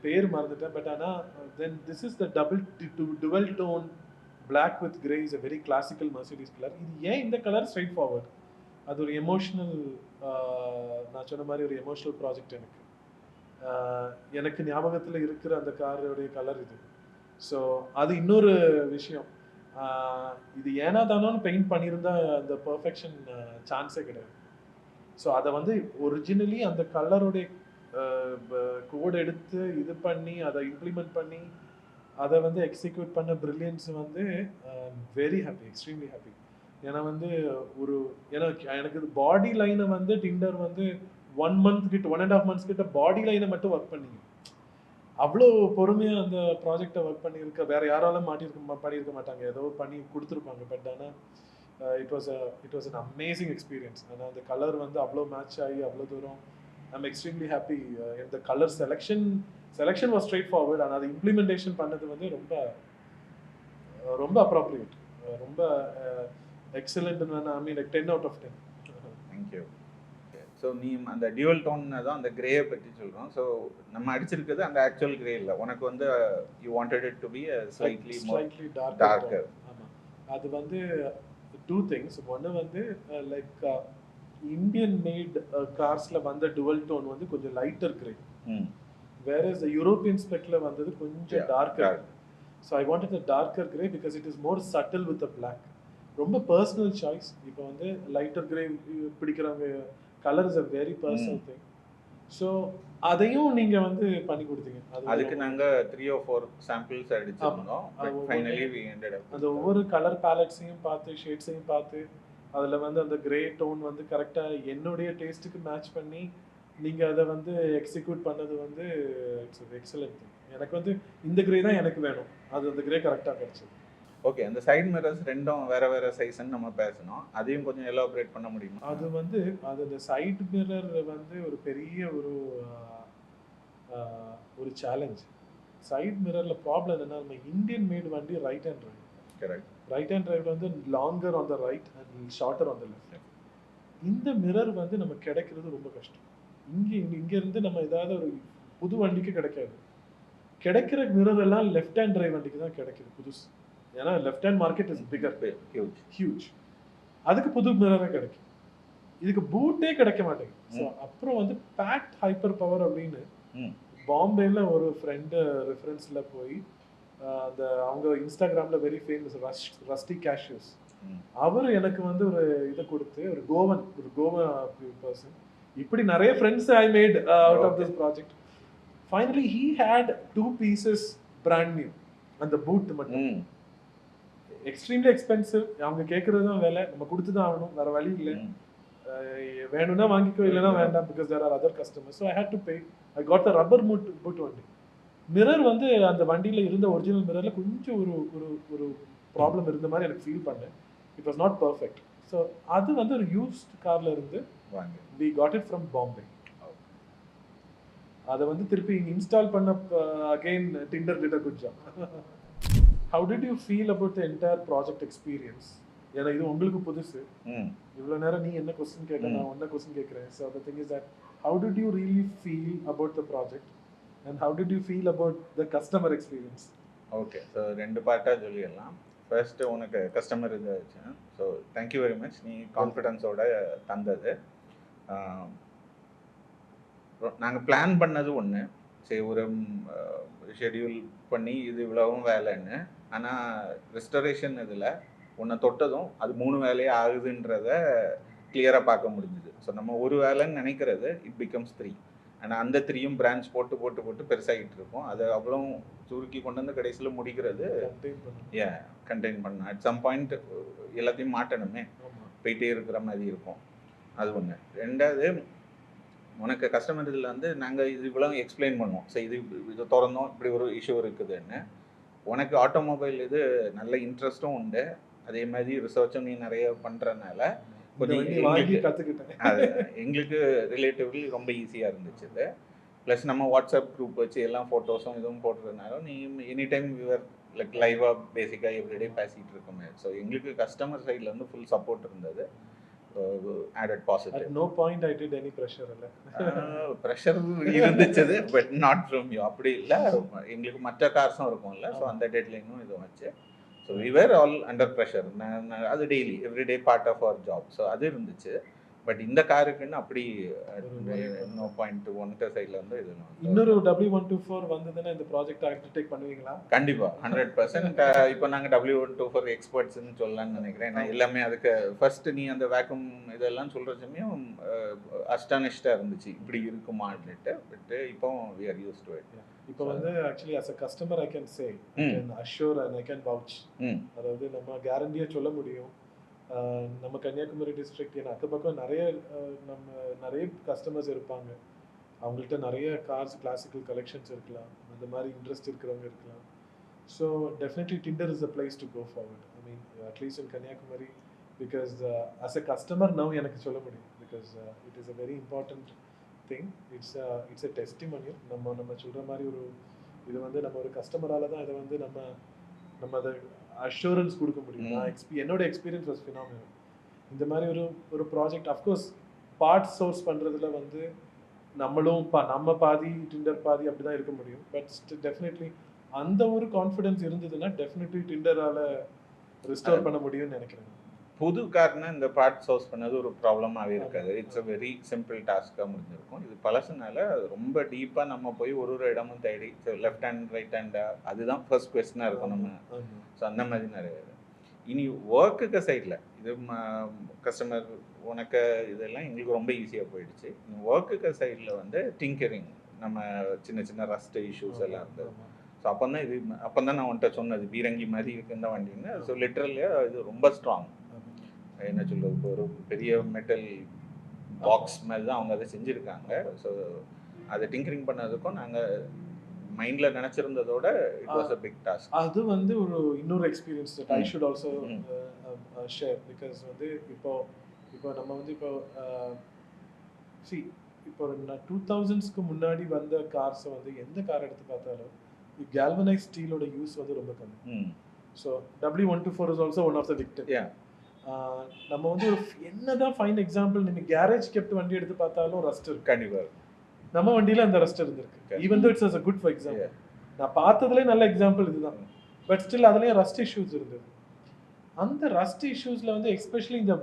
பேர் மறந்துட்டேன். பட் ஆனால் then this is the dual tone black with grey is a very classical Mercedes color. இது ஏன் இந்த colour straight forward. அது ஒரு எமோஷ்னல், நான் சொன்ன மாதிரி ஒரு எமோஷ்னல் ப்ராஜெக்ட் எனக்கு. எனக்கு ஞாபகத்தில் இருக்கிற அந்த காரோடைய கலர் இது. ஸோ அது இன்னொரு விஷயம். இது ஏனா தானோன்னு பெயிண்ட் பண்ணியிருந்தா அந்த பர்ஃபெக்ஷன் சான்ஸே கிடையாது. ஸோ அதை வந்து ஒரிஜினலி அந்த கலருடைய கோட் எடுத்து இது பண்ணி அதை இம்ப்ளிமெண்ட் பண்ணி அதை வந்து எக்ஸிக்யூட் பண்ண பிரில்லியன்ஸ் வந்து வெரி ஹாப்பி, எக்ஸ்ட்ரீம்லி ஹாப்பி. ஏன்னா வந்து ஒரு எனக்கு பாடி லைனை வந்து டிண்டர் வந்து 1 month கிட்ட 1.5 months கிட்ட பாடி லைனை மட்டும் ஒர்க் பண்ணீங்க. அவ்வளோ பொறுமையாக அந்த ப்ராஜெக்டை ஒர்க் பண்ணியிருக்க வேற யாராலும் பண்ணியிருக்க மாட்டாங்க. ஏதோ பண்ணி கொடுத்துருப்பாங்க. பட் ஆனால் it was an amazing experience. ஆனால் அந்த கலர் வந்து அவ்வளோ மேட்ச் ஆகி அவ்வளோ தூரம் ஐம் எக்ஸ்ட்ரீம்லி ஹாப்பி. இந்த colour selection was straight forward. ஆனால் அது இம்ப்ளிமெண்டேஷன் பண்ணது வந்து ரொம்ப ரொம்ப அப்ராப்ரியேட், ரொம்ப excellent. I mean like 10 out of 10. Thank you. So நீ அந்த டியூவல் டோன் தான் அந்த கிரேயை பற்றி சொல்கிறோம். ஸோ நம்ம அடிச்சிருக்கிறது அந்த ஆக்சுவல் கிரே இல்லை. உனக்கு வந்து you wanted it to be slightly darker. ஆமாம், அது வந்து 2 things. ஒன்று வந்து லைக் இந்தியன் மேட் கார்ஸில் வந்த டுவல் டோன் வந்து கொஞ்சம் லைட்டர் கிரே, வேற யூரோப்பியன் ஸ்பெக்கில் வந்தது கொஞ்சம் darker. So I wanted the darker grey because it is more subtle with a black. ரொம்ப பர்சனல் சாய்ஸ். இப்போ வந்து லைட்டர் கிரே பிடிக்கிறவங்க, colour is a very personal thing. So அதையும் நீங்கள் வந்து பண்ணி கொடுத்தீங்க. அதுக்கு நாங்கள் 3 or 4 சாம்பிள்ஸ் அடிச்சிருந்தோம். ஃபைனலி வி எண்டட் அப் அந்த ஒவ்வொரு கலர் பேலட்ஸையும் பார்த்து, ஷேட்ஸையும் பார்த்து, அதில் வந்து அந்த கிரே டோன் வந்து கரெக்டாக என்னுடைய டேஸ்ட்டுக்கு மேட்ச் பண்ணி நீங்கள் அதை வந்து எக்ஸிக்யூட் பண்ணது வந்து இட்ஸ் எக்ஸலண்ட் திங். எனக்கு வந்து இந்த கிரே தான் எனக்கு வேணும், அது அந்த கிரே கரெக்டாக கிடச்சிது. ஓகே, அந்த சைட் மிரர்ஸ் ரெண்டும் வேற வேற சைஸ்ன்னு நம்ம பேசணும். அதையும் கொஞ்சம் எலாபரேட் பண்ண முடியுமா? அது வந்து அந்த சைட் மிரர் வந்து ஒரு பெரிய ஒரு சேலஞ்ச். சைட் மிரர்ல ப்ராப்ளம் என்னன்னா, நம்ம இந்தியன் மேட் வண்டி right hand drive. Correct. Right hand drive வந்து longer on the right and shorter on the left. இந்த மிரர் வந்து நம்ம கிடைக்கிறது ரொம்ப கஷ்டம். இங்க இருந்து நம்ம ஏதாவது ஒரு புது வண்டிக்கு கிடைக்காது. கிடைக்கிற மிரர் எல்லாம் லெஃப்ட் ஹேண்ட் டிரைவ் வண்டிக்கு தான் கிடைக்குது புதுசு. ஏன்னா left hand market is bigger, huge. அதுக்கு புது மிரரே கிடைக்கும். இதுக்கு பூட்டே கிடைக்க மாட்டேங்குது. ஸோ அப்புறம் வந்து பேக்ட் ஹைப்பர் பவர் அப்படின்னு பாம்பேல ஒரு ஃப்ரெண்டு ரெஃபரன்ஸில் போய் அந்த அவங்க இன்ஸ்டாகிராமில் வெரி ஃபேமஸ் ரஸ்டி கேஷ்யூஸ், அவர் எனக்கு வந்து ஒரு இதை கொடுத்து, ஒரு கோவா பர்சன். இப்படி நிறைய friends I made out of this project. Finally he had 2 pieces brand new. அந்த பூட் மட்டும் எக்ஸ்ட்ரீம்லி எக்ஸ்பென்சிவ். அவங்க கேட்கறது தான் வேலை, நம்ம கொடுத்து தான் ஆகணும், வேற வழி இல்லை. வேணும்னா வாங்கிக்கோ, இல்லைன்னா வேண்டாம், because there are other customers. So I had to pay. I got the rubber boot வண்டி. மிரர் வந்து அந்த வண்டியில் இருந்த ஒரிஜினல் மிரரில் கொஞ்சம் ஒரு ப்ராப்ளம் இருந்த மாதிரி எனக்கு ஃபீல் பண்ணேன். It was not perfect. So அது வந்து ஒரு யூஸ்ட் காரில் இருந்து we got it from Bombay. அதை வந்து திருப்பி இங்கே இன்ஸ்டால் பண்ண again Tinder did a good job. How did you feel about the entire project experience? ஏன்னா இது உங்களுக்கு புதுசு. இவ்வளோ நேரம் நீ என்ன கொஸ்டின் கேட்ட, நான் என்ன கொஸ்டின் கேட்குறேன். So the thing is that how did you really feel about the project and how did you feel about the customer experience? Okay, so 2 பார்ட்டாக சொல்லிடலாம். ஃபர்ஸ்ட் உனக்கு கஸ்டமர் இருந்துச்சு. ஸோ தேங்க்யூ வெரி மச், நீ கான்ஃபிடென்ஸோட தந்தது. நாங்கள் plan பண்ணது ஒன்று, சரி ஒரு ஷெடியூல் பண்ணி இது இவ்வளவும் வேலைன்னு. ஆனால் ரெஸ்டரேஷன் இதில் ஒன்றை தொட்டதும் அது 3 வேலையே ஆகுதுன்றத கிளியராக பார்க்க முடிஞ்சுது. ஸோ நம்ம ஒரு வேலைன்னு நினைக்கிறது இட் பிகம்ஸ் 3. ஆனால் அந்த 3யும் பிரான்ச் போட்டு பெருசாகிட்டு இருக்கும். அதை அவ்வளோ சுருக்கி கொண்டு வந்து கடைசியில் முடிக்கிறது கண்டெயின் பண்ணணும். அட் சம் பாயிண்ட் எல்லாத்தையும் மாட்டணுமே, போயிட்டே இருக்கிற மாதிரி இருக்கும். அது ஒன்று. ரெண்டாவது, உனக்கு கஸ்டமர் இதில் வந்து நாங்கள் இது இவ்வளோ எக்ஸ்பிளைன் பண்ணுவோம். ஸோ இது திறந்தோம், இப்படி ஒரு இஷ்யூ இருக்குதுன்னு. உனக்கு ஆட்டோமொபைல் இது நல்ல இன்ட்ரெஸ்ட்டும் உண்டு, அதே மாதிரி ரிசர்ச்சும் நீ நிறைய பண்ணுறதுனால கொஞ்சம் அது எங்களுக்கு ரிலேட்டிவ்லி ரொம்ப ஈஸியாக இருந்துச்சு இது. ப்ளஸ் நம்ம வாட்ஸ்அப் குரூப் வச்சு எல்லாம் ஃபோட்டோஸும் இதுவும் போடுறதுனால நீ எனி டைம் யூஆர் லைக் லைவாக பேசிக்காக எவ்ரிடே பேசிகிட்டு இருக்கோமே. ஸோ எங்களுக்கு கஸ்டமர் சைடில் வந்து ஃபுல் சப்போர்ட் இருந்தது. added positive. At no point I did any pressure. Pressure இருந்துச்சு, பட் நாட் ஃப்ரம் யூ. அப்படி இல்லை, எங்களுக்கு மற்ற கார்ஸும் இருக்கும்ல. ஸோ அந்த டெட்லைனும் இது வச்சு. So so we were all under pressure. அது daily everyday part of our job. So அது இருந்துச்சு. பட் இந்த காருக்குன்னு அப்படி நோ பாயிண்ட் ஒன்ட்ட சைடில் வந்து இது இன்னொரு W124 வந்ததுன்னா இந்த ப்ராஜெக்ட் அண்டர்டேக் பண்ணுவீங்களா? கண்டிப்பாக 100%. இப்போ நாங்கள் W124 எக்ஸ்பர்ட்ஸ்ன்னு சொல்லலாம்னு நினைக்கிறேன். ஏன்னா எல்லாமே அதுக்கு ஃபர்ஸ்ட் நீ அந்த வேக்யூம் இதெல்லாம் சொல்கிற சமயம் அஸ்டானிஷ்டாக இருந்துச்சு, இப்படி இருக்குமான்ட்டு. பட் இப்போ we are use to it. இப்போ வந்து actually as a customer I can say, I can assure and I can vouch. அதாவது நம்ம கேரண்டியாக சொல்ல முடியும். நம்ம கன்னியாகுமரி டிஸ்ட்ரிக்ட் ஏன்னா அக்க பக்கம் நிறைய கஸ்டமர்ஸ் இருப்பாங்க. அவங்கள்ட்ட நிறைய கார்ஸ் கிளாசிக்கல் கலெக்ஷன்ஸ் இருக்கலாம், அந்த மாதிரி இன்ட்ரெஸ்ட் இருக்கிறவங்க இருக்கலாம். So definitely Tinder is the place to go forward. I mean at least in Kanyakumari, because as a customer now எனக்கு சொல்ல முடியும். Because it is a very important thing. It's a testimonial. நம்ம சொல்கிற மாதிரி இது வந்து நம்ம ஒரு கஸ்டமரால் தான் இதை வந்து நம்ம அதை அஷூரன்ஸ் கொடுக்க முடியும். என்னோட எக்ஸ்பீரியன்ஸ் வாஸ் ஃபினாமினல். இந்த மாதிரி ஒரு ப்ராஜெக்ட் அஃப்கோர்ஸ் பார்ட்ஸ் சோர்ஸ் பண்ணுறதுல வந்து நம்ம பாதி டிண்டர் பாதி அப்படி தான் இருக்க முடியும். பட் டெஃபினெட்லி அந்த ஒரு கான்ஃபிடன்ஸ் இருந்ததுன்னா டெஃபினெட்லி டிண்டரால் ரிஸ்டோர் பண்ண முடியும்னு நினைக்கிறேன். புது கார்னா இந்த பார்ட் சோர்ஸ் பண்ணது ஒரு ப்ராப்ளமாகவே இருக்காது. இட்ஸ் அ வெரி சிம்பிள் டாஸ்க்காக முடிஞ்சிருக்கும். இது பழசுனால ரொம்ப டீப்பாக நம்ம போய் ஒரு இடமும் தேடி லெஃப்ட் ஹேண்ட் ரைட் ஹேண்டா அதுதான் ஃபர்ஸ்ட் கொஸ்டினாக இருக்கும் நம்ம. ஸோ அந்த மாதிரி நிறைய இனி ஒர்க்குக்கு சைடில் இது கஸ்டமர் உனக்கு இதெல்லாம் எங்களுக்கு ரொம்ப ஈஸியாக போயிடுச்சு. இனி ஒர்க்குக்கு சைடில் வந்து டிங்கரிங் நம்ம சின்ன சின்ன ரஸ்ட் இஷ்யூஸ் எல்லாம் இருந்தது. ஸோ அப்போ தான் நான் உன்கிட்ட சொன்னது பீரங்கி மாதிரி இருக்கு இந்த வண்டின்னு. ஸோ லிட்ரலியாக இது ரொம்ப ஸ்ட்ராங். என்ன சொல்கிறது, இப்போ ஒரு பெரிய மெட்டல் பாக்ஸ் மாதிரி தான் அவங்க அதை செஞ்சுருக்காங்க. ஸோ அதை டிங்கரிங் பண்ணதுக்கும் நாங்கள் மைண்டில் நினச்சிருந்ததோட it was a big task. அது வந்து இன்னொரு experience that I should also share. Because வந்து இப்போ நம்ம வந்து இப்போ 2000ஸ்க்கு முன்னாடி வந்த கார்ஸை வந்து எந்த கார் எடுத்து பார்த்தாலும் கேல்வனைஸ் ஸ்டீலோட யூஸ் வந்து ரொம்ப கம்மி. So W124 is also one of the victim. நம்ம வந்து என்னதான் ஃபைன் எக்ஸாம்பிள், நீங்க கேரேஜ் கெப்ட் வண்டி எடுத்து பார்த்தாலும் ரஸ்ட் இருக்கு. கண்டிப்பாக நம்ம வண்டியில அந்த ரஸ்ட் இருந்திருக்கு. Even though it's a good for example. நான் பார்த்ததுலேயே நல்ல எக்ஸாம்பிள் இதுதான். பட் ஸ்டில் அதுலேயும் ரஸ்ட் இஷ்யூஸ் இருந்தது. அந்த ரஸ்ட் இஷ்யூஸில் வந்து எஸ்பெஷலி இந்த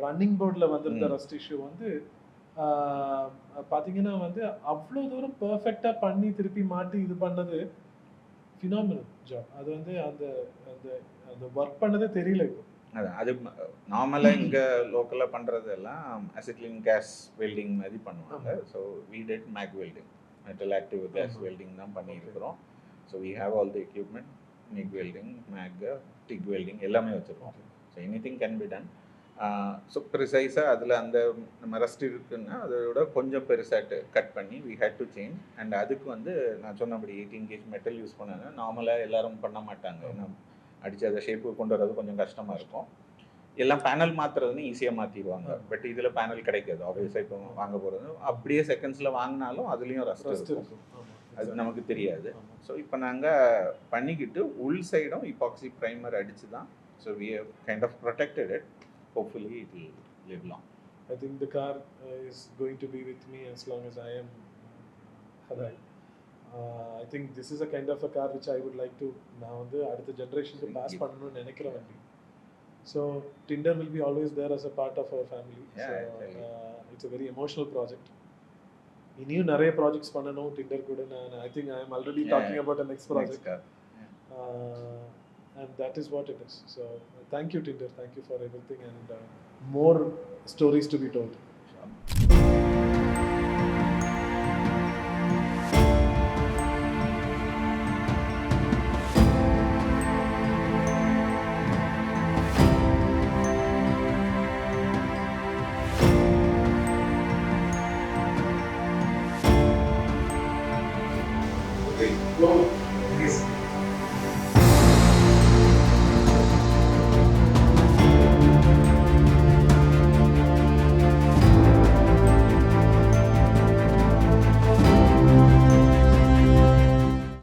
ரன்னிங் போர்டில் வந்திருந்த ரஸ்ட் இஷ்யூ வந்து பார்த்தீங்கன்னா வந்து அவ்வளோ தூரம் பர்ஃபெக்டாக பண்ணி திருப்பி மாட்டி இது பண்ணது ஃபினாமினல் ஜாப். அது வந்து அந்த அந்த ஒர்க் பண்ணதே தெரியல. இப்போ அது நார்மலாக இங்கே லோக்கலாக பண்ணுறதெல்லாம் அசிட்லின் கேஸ் வெல்டிங் மாதிரி பண்ணுவாங்க. So we did MAG welding, metal active gas welding தான் பண்ணியிருக்கிறோம். So we have all the equipment, MIG welding, MAG, TIG welding எல்லாமே வச்சுருக்கோம். So anything can be done. So ப்ரிசைஸாக அதில் அந்த நம்ம ரஸ்ட் இருக்குன்னா அதோட கொஞ்சம் பெருசாக கட் பண்ணி we had to change. And அதுக்கு வந்து நான் சொன்னபடி 18 கேஜ் மெட்டல் யூஸ் பண்ணாங்க. நார்மலாக எல்லாரும் பண்ண மாட்டாங்க. ஏன்னா அடித்து அதை ஷேப்பு கொண்டு வரது கொஞ்சம் கஷ்டமாக இருக்கும். எல்லாம் பேனல் மாற்றுறதுன்னு ஈஸியாக மாற்றிடுவாங்க. பட் இதில் பேனல் கிடைக்காது. ஆப்வியஸாக இப்போ வாங்க போகிறது அப்படியே செகண்ட்ஸில் வாங்கினாலும் அதுலேயும் ரஸ்ட் இருக்கும். அது நமக்கு தெரியாது. ஸோ இப்போ நாங்கள் பண்ணிக்கிட்டு உள் சைடும் இபாக்சி ப்ரைமர் அடித்து தான். So we have kind of protected it. Hopefully it will live long. I think the car is going to be with me as long as I am alive. I think this is a kind of a car which I would like to now வந்து அடுத்த ஜெனரேஷனுக்கு pass பண்ணணும்னு நினைக்கிற வண்டி. So Tinter will be always there as a part of our family. It's a very emotional project. இனியும் நிறைய projects பண்ணணும் Tinter கூட. I think I am already talking about the next project. And that is what it is. So thank you Tinter, thank you for everything, and more stories to be told.